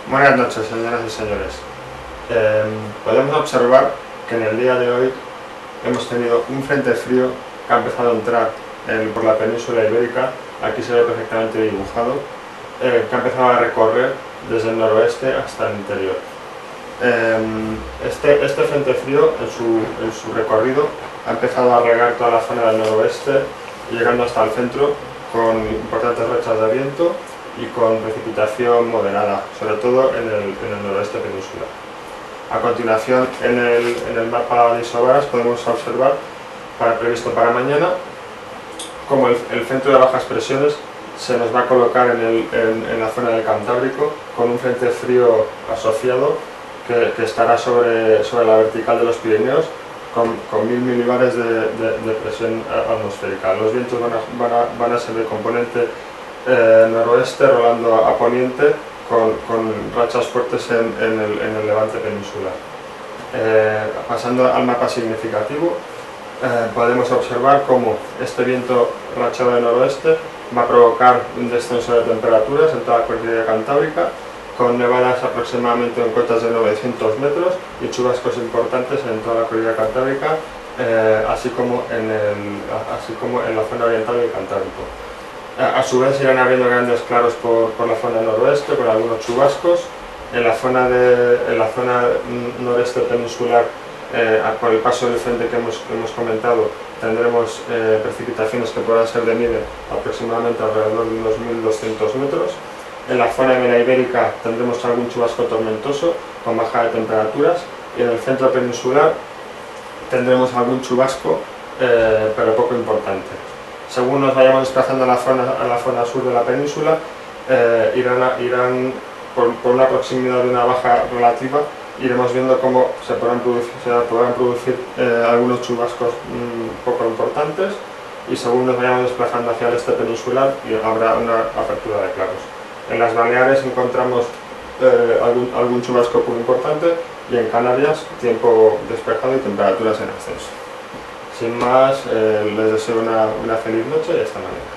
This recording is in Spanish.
Buenas noches, señoras y señores. Podemos observar que en el día de hoy hemos tenido un frente frío que ha empezado a entrar por la península ibérica. Aquí se ve perfectamente dibujado, que ha empezado a recorrer desde el noroeste hasta el interior. Este frente frío en su recorrido ha empezado a regar toda la zona del noroeste, llegando hasta el centro con importantes rachas de viento y con precipitación moderada, sobre todo en el noroeste peninsular. A continuación, en el mapa de isobaras podemos observar, previsto para mañana, como el centro de bajas presiones se nos va a colocar en la zona del Cantábrico con un frente frío asociado que estará sobre la vertical de los Pirineos con 1000 milibares de presión atmosférica. Los vientos van a ser de componente noroeste rolando a poniente con rachas fuertes en el levante peninsular. Pasando al mapa significativo, podemos observar cómo este viento rachado de noroeste va a provocar un descenso de temperaturas en toda la cordillera cantábrica, con nevadas aproximadamente en cotas de 900 metros y chubascos importantes en toda la cordillera cantábrica, así como en la zona oriental del Cantábrico. A su vez irán habiendo grandes claros por la zona noroeste, con algunos chubascos. En la zona noreste peninsular, por el paso del frente que hemos comentado, tendremos precipitaciones que podrán ser de nieve aproximadamente alrededor de unos 1200 metros. En la zona de la ibérica tendremos algún chubasco tormentoso con bajada de temperaturas, y en el centro peninsular tendremos algún chubasco, pero poco importante. Según nos vayamos desplazando a la zona sur de la península, irán por una proximidad de una baja relativa, iremos viendo cómo se podrán producir algunos chubascos poco importantes, y según nos vayamos desplazando hacia el este peninsular habrá una apertura de claros. En las Baleares encontramos algún chubasco poco importante, y en Canarias tiempo despejado y temperaturas en ascenso. Sin más, les deseo una feliz noche y hasta mañana.